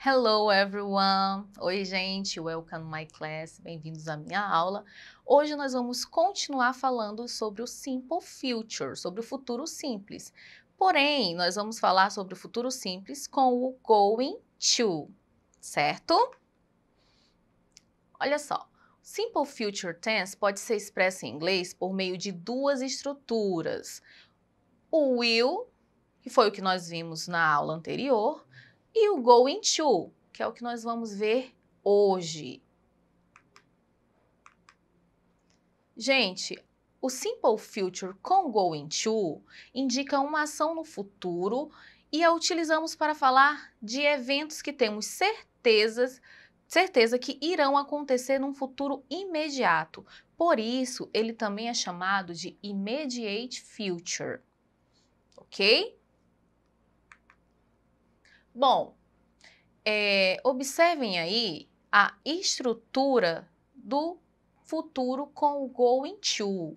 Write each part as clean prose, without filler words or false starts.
Hello everyone! Oi gente, welcome to my class, bem-vindos à minha aula. Hoje nós vamos continuar falando sobre o simple future, sobre o futuro simples. Porém, nós vamos falar sobre o futuro simples com o going to, certo? Olha só, simple future tense pode ser expresso em inglês por meio de duas estruturas. O will, que foi o que nós vimos na aula anterior, e o going to, que é o que nós vamos ver hoje. Gente, o simple future com going to indica uma ação no futuro e a utilizamos para falar de eventos que temos certeza que irão acontecer num futuro imediato. Por isso, ele também é chamado de immediate future, ok? Bom, observem aí a estrutura do futuro com o going to.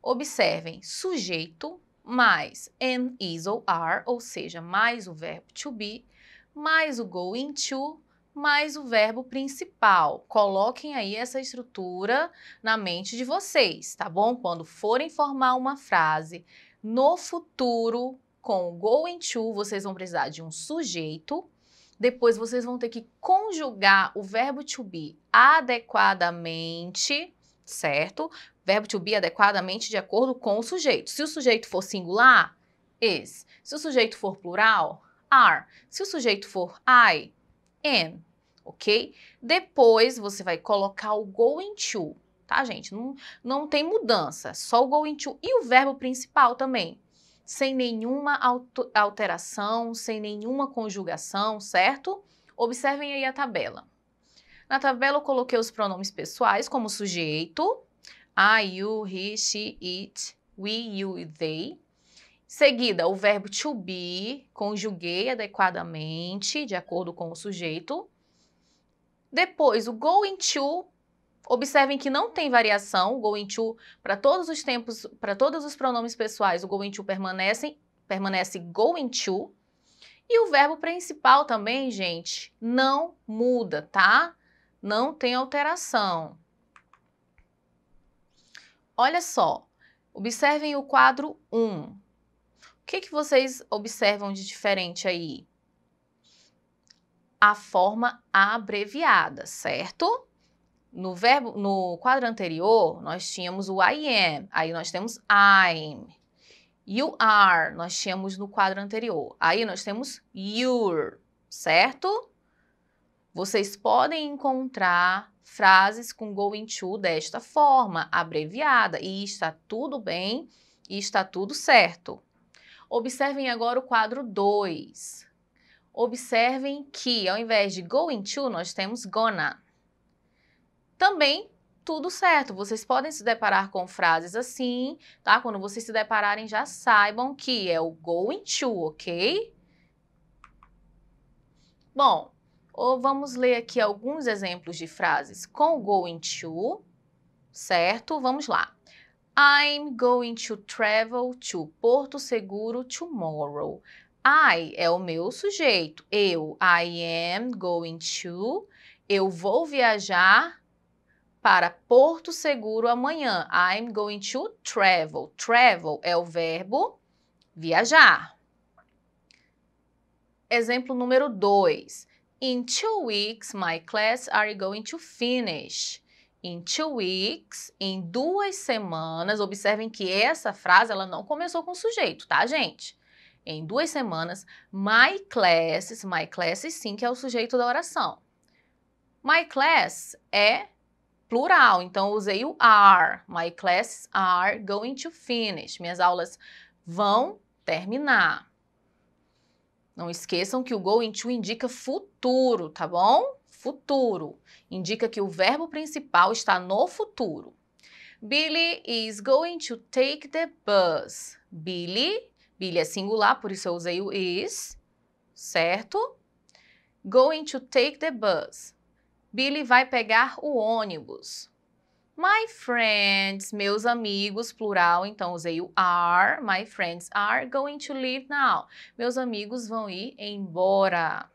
Observem, sujeito mais am, is ou are, ou seja, mais o verbo to be, mais o going to, mais o verbo principal. Coloquem aí essa estrutura na mente de vocês, tá bom? Quando forem formar uma frase no futuro com o going to, vocês vão precisar de um sujeito. Depois vocês vão ter que conjugar o verbo to be adequadamente, certo? Verbo to be adequadamente de acordo com o sujeito. Se o sujeito for singular, is. Se o sujeito for plural, are. Se o sujeito for I, am, ok? Depois você vai colocar o going to, tá, gente? Não tem mudança, só o going to e o verbo principal também. Sem nenhuma alteração, sem nenhuma conjugação, certo? Observem aí a tabela. Na tabela eu coloquei os pronomes pessoais como sujeito, I, you, he, she, it, we, you e they. Seguida, o verbo to be, conjuguei adequadamente, de acordo com o sujeito. Depois, o going to, observem que não tem variação, o going to, para todos os tempos, para todos os pronomes pessoais, o going to permanece going to. E o verbo principal também, gente, não muda, tá? Não tem alteração. Olha só, observem o quadro 1. O que vocês observam de diferente aí? A forma abreviada, certo? No quadro anterior, nós tínhamos o I am, aí nós temos I'm. You are, nós tínhamos no quadro anterior. Aí nós temos your, certo? Vocês podem encontrar frases com going to desta forma, abreviada, e está tudo bem, e está tudo certo. Observem agora o quadro 2. Observem que, ao invés de going to, nós temos gonna. Também tudo certo, vocês podem se deparar com frases assim, tá? Quando vocês se depararem, já saibam que é o going to, ok? Bom, vamos ler aqui alguns exemplos de frases com going to, certo? Vamos lá. I'm going to travel to Porto Seguro tomorrow. I é o meu sujeito. I am going to. Eu vou viajar para Porto Seguro amanhã. I'm going to travel. Travel é o verbo viajar. Exemplo número 2. In 2 weeks, my class are going to finish. In 2 weeks, em 2 semanas, observem que essa frase ela não começou com sujeito, tá, gente? Em 2 semanas, my classes sim que é o sujeito da oração. My class é plural, então eu usei o are. My classes are going to finish. Minhas aulas vão terminar. Não esqueçam que o going to indica futuro, tá bom? Futuro. Indica que o verbo principal está no futuro. Billy is going to take the bus. Billy é singular, por isso eu usei o is, certo? Going to take the bus. Billy vai pegar o ônibus. My friends, meus amigos, plural, então usei o are. My friends are going to leave now. Meus amigos vão ir embora.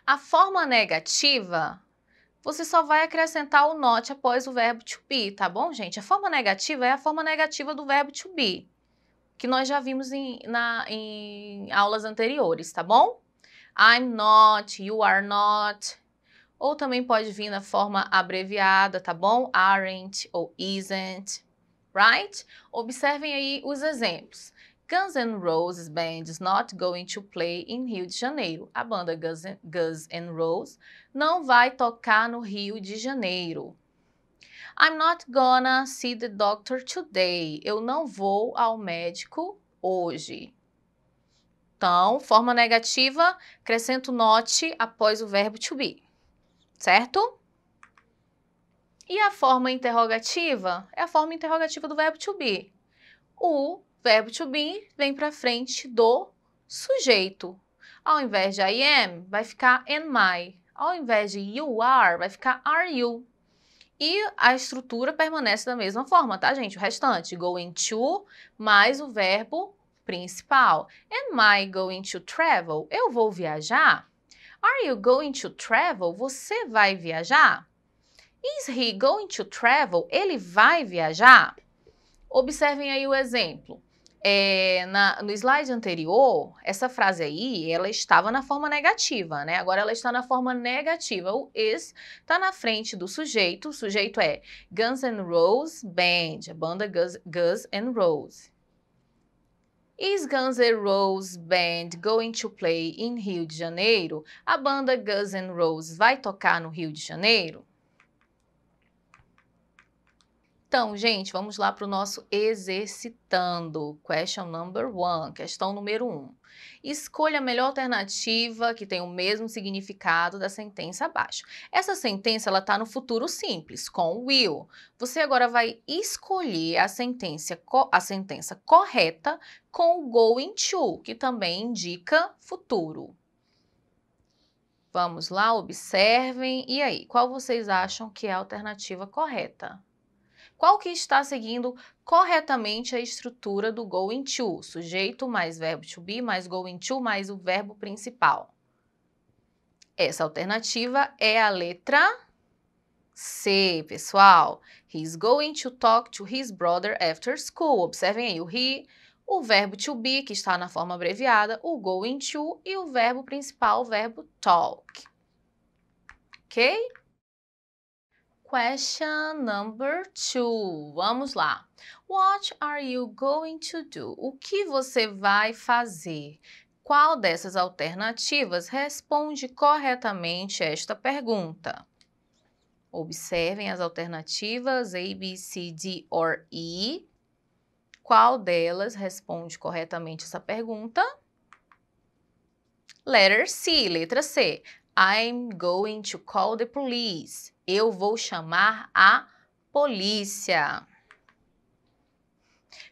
A forma negativa, você só vai acrescentar o not após o verbo to be, tá bom, gente? A forma negativa é a forma negativa do verbo to be, que nós já vimos em aulas anteriores, tá bom? I'm not, you are not. Ou também pode vir na forma abreviada, tá bom? Aren't ou isn't, right? Observem aí os exemplos. Guns N' Roses Band is not going to play in Rio de Janeiro. A banda Guns N' Roses não vai tocar no Rio de Janeiro. I'm not gonna see the doctor today. Eu não vou ao médico hoje. Então, forma negativa, acrescento not após o verbo to be, certo? E a forma interrogativa é a forma interrogativa do verbo to be. O verbo to be vem para frente do sujeito. Ao invés de I am, vai ficar am I. Ao invés de you are, vai ficar are you. E a estrutura permanece da mesma forma, tá, gente? O restante, going to, mais o verbo principal. Am I going to travel? Eu vou viajar? Are you going to travel? Você vai viajar? Is he going to travel? Ele vai viajar? Observem aí o exemplo. No slide anterior, essa frase aí, ela estava na forma negativa, né? Agora ela está na forma negativa. O is está na frente do sujeito. O sujeito é Guns N' Roses Band, a banda Guns N' Roses. Is Guns N' Roses Band going to play in Rio de Janeiro? A banda Guns N' Roses vai tocar no Rio de Janeiro? Então, gente, vamos lá para o nosso exercitando. Question number 1, questão número 1. Escolha a melhor alternativa que tem o mesmo significado da sentença abaixo. Essa sentença ela está no futuro simples, com will. Você agora vai escolher a sentença correta com o going to, que também indica futuro. Vamos lá, observem. E aí, qual vocês acham que é a alternativa correta? Qual que está seguindo corretamente a estrutura do going to? Sujeito mais verbo to be mais going to mais o verbo principal. Essa alternativa é a letra C, pessoal. He's going to talk to his brother after school. Observem aí o he, o verbo to be, que está na forma abreviada, o going to e o verbo principal, o verbo talk. Ok? Question number 2. Vamos lá. What are you going to do? O que você vai fazer? Qual dessas alternativas responde corretamente esta pergunta? Observem as alternativas A, B, C, D or E. Qual delas responde corretamente essa pergunta? Letter C, letra C. I'm going to call the police. Eu vou chamar a polícia.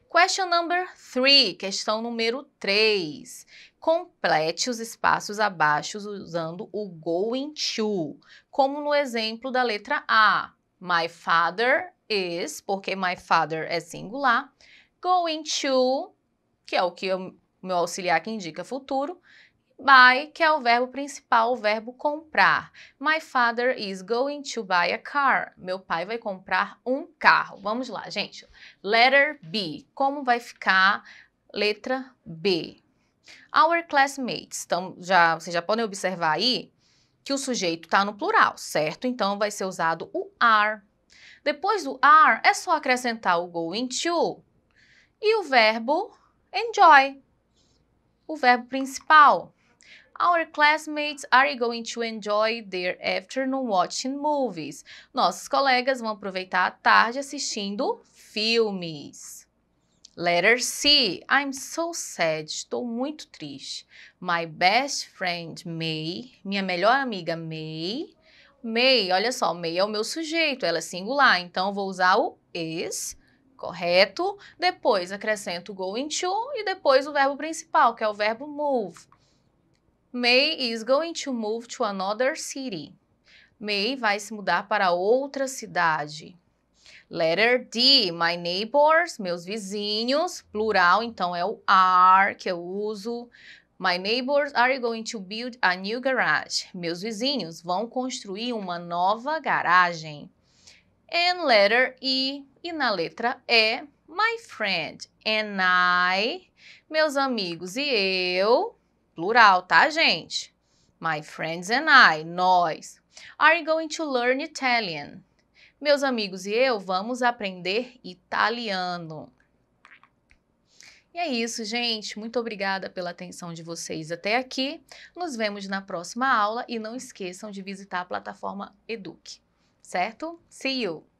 Question number 3, questão número 3. Complete os espaços abaixo usando o going to, como no exemplo da letra A. My father is, porque my father é singular, going to, que é o que o meu auxiliar que indica futuro, buy, que é o verbo principal, o verbo comprar. My father is going to buy a car. Meu pai vai comprar um carro. Vamos lá, gente. Letter B. Como vai ficar letra B? Our classmates. Então, vocês já podem observar aí que o sujeito está no plural, certo? Então, vai ser usado o are. Depois do are, é só acrescentar o going to e o verbo enjoy. O verbo principal. Our classmates are going to enjoy their afternoon watching movies. Nossos colegas vão aproveitar a tarde assistindo filmes. Letter C. I'm so sad. Estou muito triste. My best friend May. Minha melhor amiga May. May, olha só, May é o meu sujeito, ela é singular, então vou usar o is, correto? Depois acrescento o going to e depois o verbo principal, que é o verbo move. May is going to move to another city. May vai se mudar para outra cidade. Letter D, my neighbors, meus vizinhos, plural, então é o are que eu uso. My neighbors are going to build a new garage. Meus vizinhos vão construir uma nova garagem. And letter E, e na letra E, my friend and I, meus amigos e eu, plural, tá, gente? My friends and I, nós, are going to learn Italian. Meus amigos e eu vamos aprender italiano. E é isso, gente. Muito obrigada pela atenção de vocês até aqui. Nos vemos na próxima aula e não esqueçam de visitar a plataforma Eduque, certo? See you!